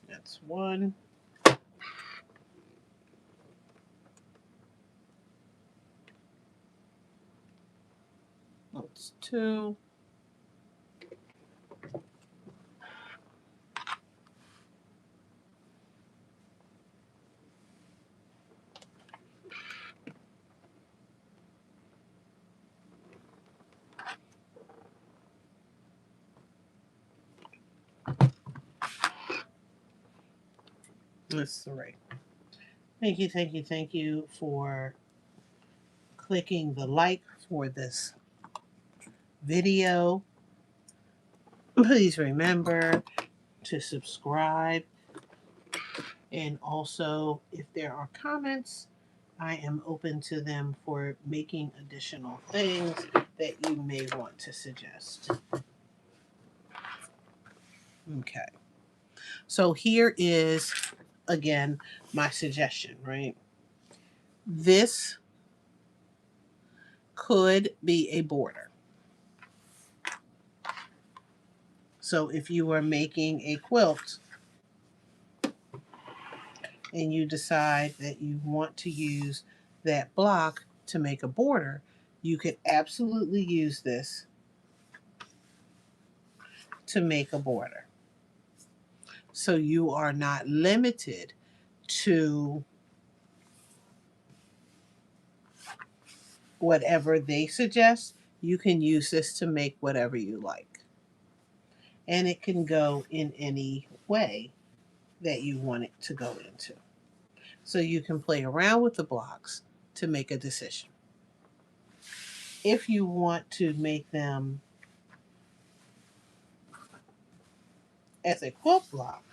That's one. That's two. That's three. Thank you, thank you, thank you for clicking the like for this video. Please remember to subscribe. And also, if there are comments, I am open to them for making additional things that you may want to suggest. Okay. So here is, again, my suggestion, right? This could be a border. So if you are making a quilt and you decide that you want to use that block to make a border, you could absolutely use this to make a border. So you are not limited to whatever they suggest. You can use this to make whatever you like. And it can go in any way that you want it to go into. So you can play around with the blocks to make a decision. If you want to make them as a quilt block,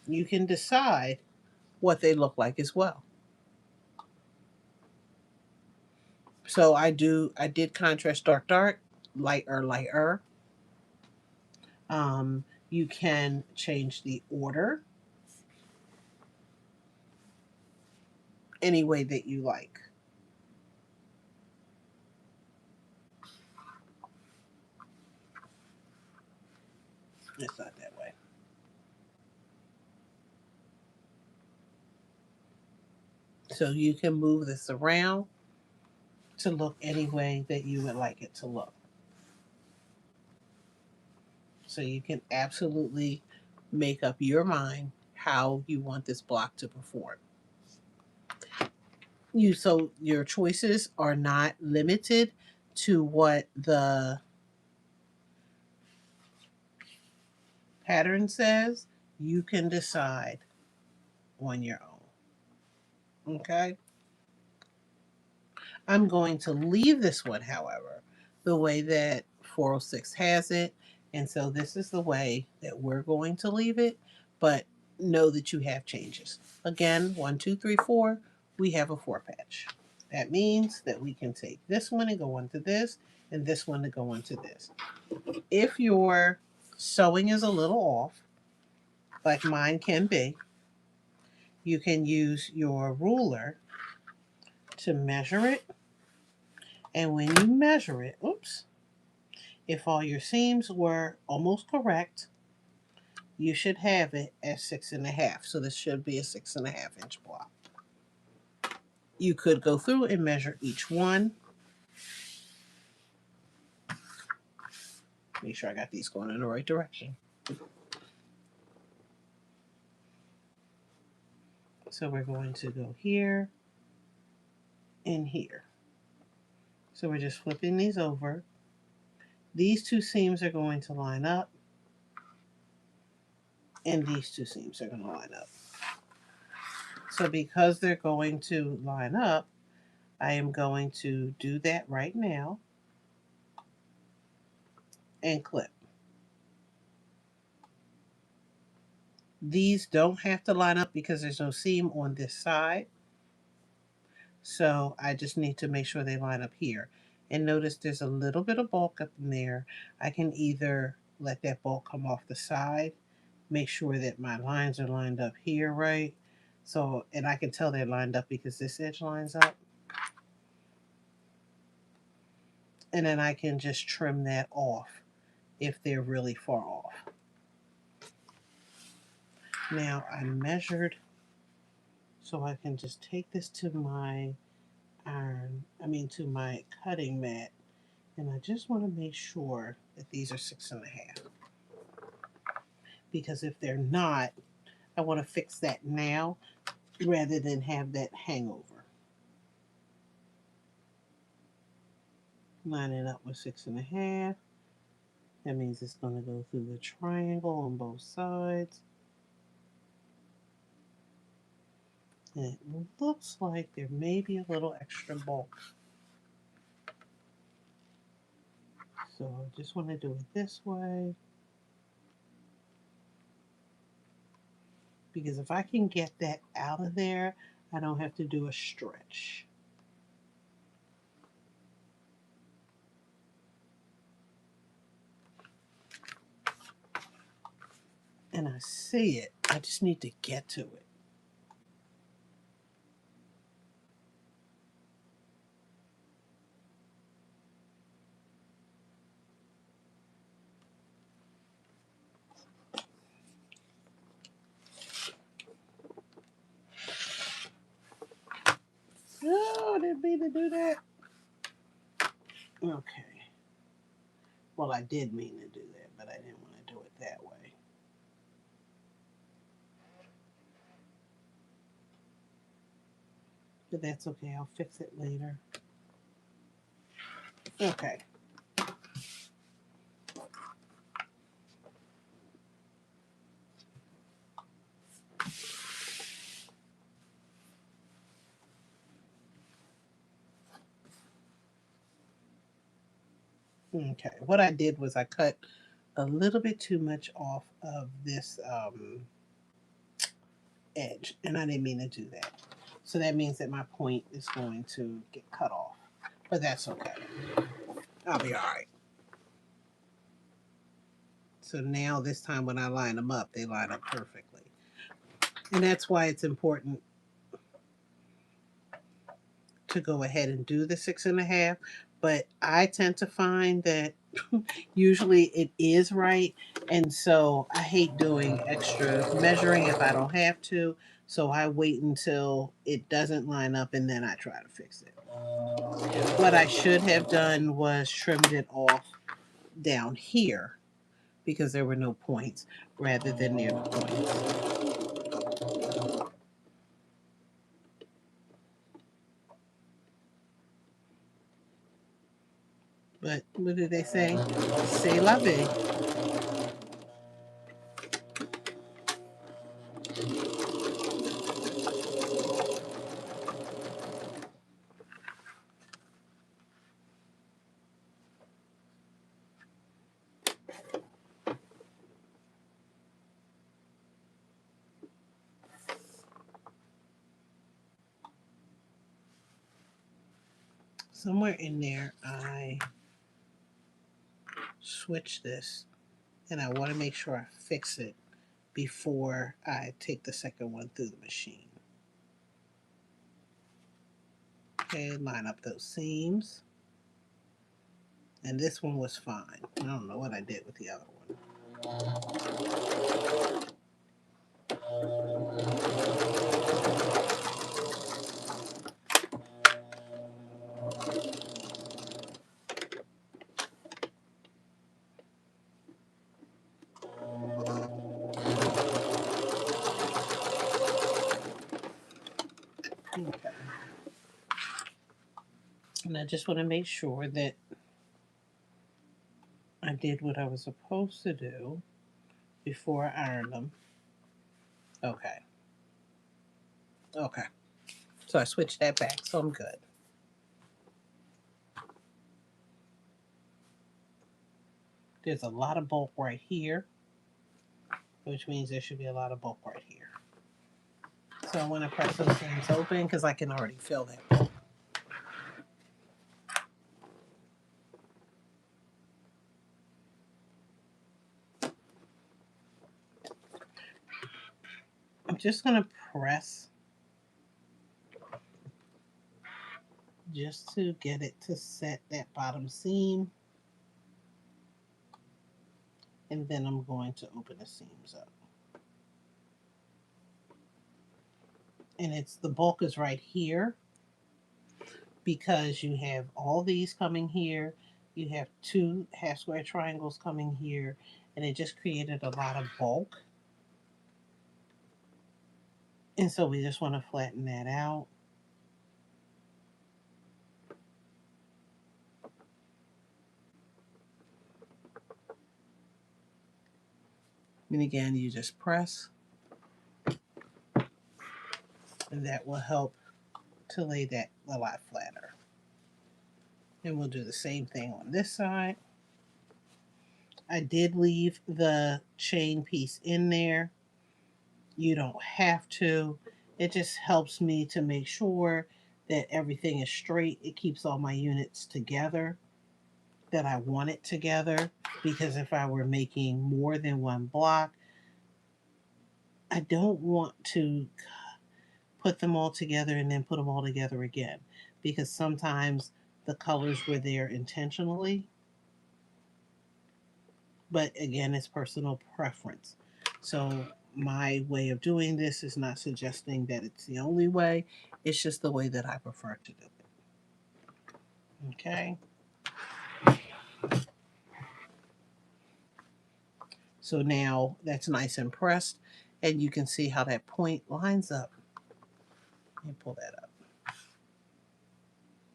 you can decide what they look like as well. So I did contrast dark, dark, lighter, lighter. You can change the order any way that you like. It's not that way. So you can move this around to look any way that you would like it to look. So you can absolutely make up your mind how you want this block to perform. So your choices are not limited to what the pattern says. You can decide on your own. Okay? I'm going to leave this one, however, the way that 406 has it, And so this is the way that we're going to leave it, but know that you have changes. Again, 1, 2, 3, 4, we have a 4 patch. That means that we can take this one and go onto this, and this one to go onto this. If your sewing is a little off, like mine can be, you can use your ruler to measure it. And when you measure it, oops, if all your seams were almost correct, you should have it at 6.5. So this should be a 6.5-inch block. You could go through and measure each one. Make sure I got these going in the right direction. So we're going to go here and here. So we're just flipping these over. These two seams are going to line up, and these two seams are going to line up. So because they're going to line up, I am going to do that right now and clip. These don't have to line up because there's no seam on this side. So I just need to make sure they line up here. And notice there's a little bit of bulk up in there. I can either let that bulk come off the side, make sure that my lines are lined up here right. So, and I can tell they're lined up because this edge lines up. And then I can just trim that off if they're really far off. Now I measured, so I can just take this to my to my cutting mat, and I just want to make sure that these are 6.5. Because if they're not, I want to fix that now rather than have that hangover. Line it up with 6.5. That means it's going to go through the triangle on both sides. And it looks like there may be a little extra bulk. So I just want to do it this way. Because if I can get that out of there, I don't have to do a stretch. And I see it. I just need to get to it. Oh, I didn't mean to do that. Okay. Well, I did mean to do that, but I didn't want to do it that way. But that's okay. I'll fix it later. Okay. Okay. What I did was I cut a little bit too much off of this edge, and I didn't mean to do that. So that means that my point is going to get cut off, but that's okay. I'll be all right. So now this time when I line them up, they line up perfectly. And that's why it's important to go ahead and do the 6.5. But I tend to find that usually it is right. And so I hate doing extra measuring if I don't have to. So I wait until it doesn't line up and then I try to fix it. What I should have done was trimmed it off down here because there were no points rather than near the points. But what do they say? C'est la vie. somewhere in there I switch this, and I want to make sure I fix it before I take the second one through the machine. Okay, line up those seams. And this one was fine. I don't know what I did with the other one. Okay. And I just want to make sure that I did what I was supposed to do before I ironed them. Okay. Okay. So I switched that back, so I'm good. There's a lot of bulk right here, which means there should be a lot of bulk right here. So I want to press those things open because I can already feel that bulk. I'm just going to press just to get it to set that bottom seam. And then I'm going to open the seams up. And it's the bulk is right here because you have all these coming here. You have two half square triangles coming here, and it just created a lot of bulk. And so we just want to flatten that out. And again, you just press, and that will help to lay that a lot flatter. And we'll do the same thing on this side. I did leave the chain piece in there. You don't have to. It just helps me to make sure that everything is straight. It keeps all my units together that I want it together, because if I were making more than one block, I don't want to put them all together and then put them all together again, because sometimes the colors were there intentionally. But again, it's personal preference. So my way of doing this is not suggesting that it's the only way. It's just the way that I prefer to do it. Okay. So now that's nice and pressed, and you can see how that point lines up. Let me pull that up.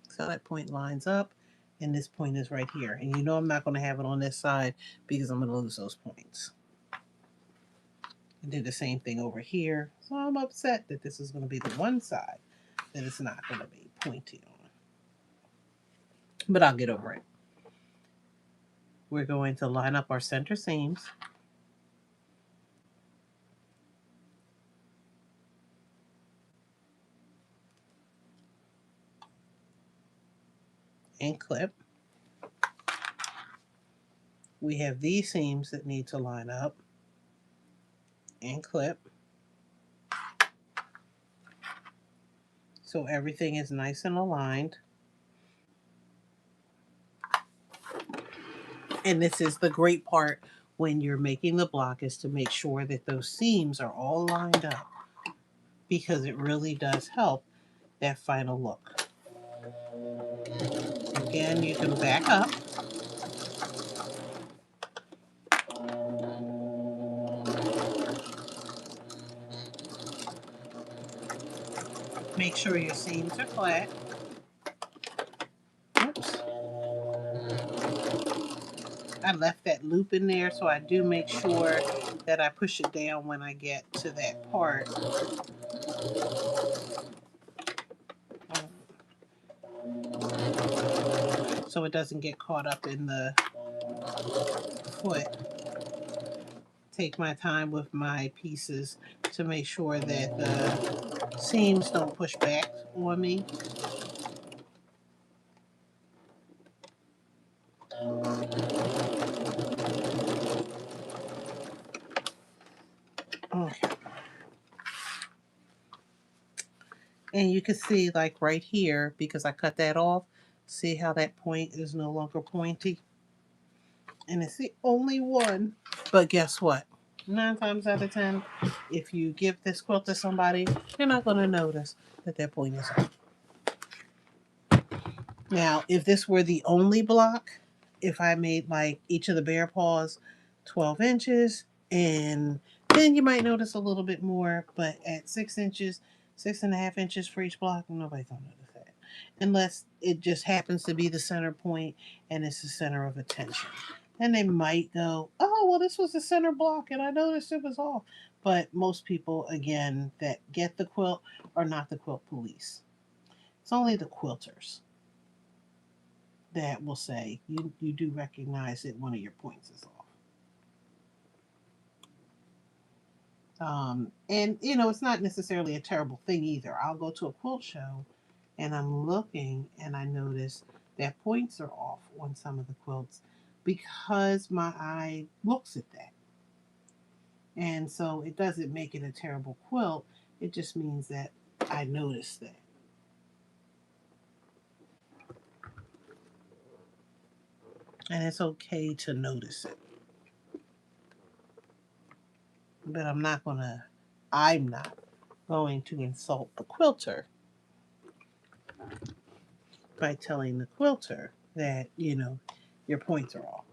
So that point lines up, and this point is right here. And you know I'm not going to have it on this side because I'm going to lose those points. I did the same thing over here. So I'm upset that this is going to be the one side that it's not going to be pointy on. But I'll get over it. We're going to line up our center seams. And clip. We have these seams that need to line up. And clip. So everything is nice and aligned. And this is the great part when you're making the block, is to make sure that those seams are all lined up, because it really does help that final look. Again, you can back up. Make sure your seams are flat. Oops. I left that loop in there, so I do make sure that I push it down when I get to that part. So it doesn't get caught up in the foot. Take my time with my pieces to make sure that the seams don't push back on me. Okay. And you can see like right here, because I cut that off, see how that point is no longer pointy? And it's the only one. But guess what? 9 times out of 10, if you give this quilt to somebody, they're not going to notice that their point is off. Now, if this were the only block, if I made like each of the bear paws 12 inches, and then you might notice a little bit more, but at 6 inches, 6.5 inches for each block, nobody's gonna notice that. Unless it just happens to be the center point and it's the center of attention. Then they might go, oh, well, this was the center block and I noticed it was off. But most people, again, that get the quilt are not the quilt police. It's only the quilters that will say you do recognize that one of your points is off. And it's not necessarily a terrible thing either. I'll go to a quilt show and I'm looking and I notice that points are off on some of the quilts because my eye looks at that. And so it doesn't make it a terrible quilt. It just means that I noticed that. And it's okay to notice it. But I'm not going to insult the quilter by telling the quilter that, your points are off.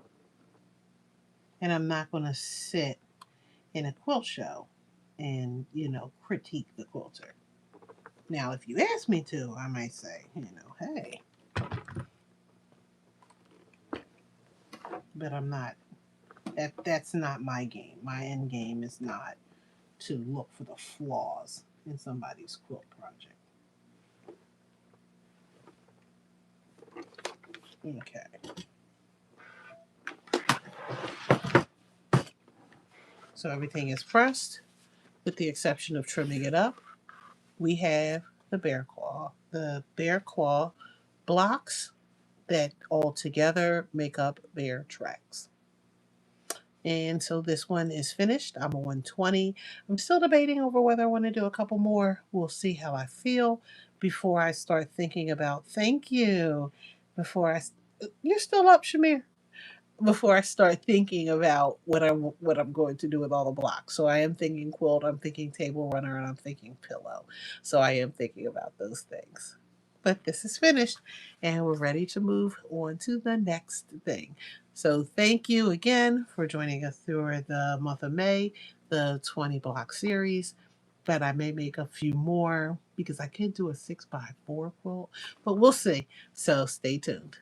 And I'm not going to sit in a quilt show and, critique the quilter. Now, if you ask me to, I might say, hey, but I'm not. That's not my game. My end game is not to look for the flaws in somebody's quilt project. Okay. So everything is pressed, with the exception of trimming it up. We have the bear claw. The bear claw blocks that all together make up bear tracks. And so this one is finished. I'm a 120. I'm still debating over whether I want to do a couple more. We'll see how I feel before I start thinking about thank you. Before I, you're still up, Shamir, before I start thinking about what I'm going to do with all the blocks. So I am thinking quilt, I'm thinking table runner, and I'm thinking pillow. So I am thinking about those things. But this is finished and we're ready to move on to the next thing. So thank you again for joining us through the month of May, the 20 block series. But I may make a few more because I could do a 6x4 quilt, but we'll see. So stay tuned.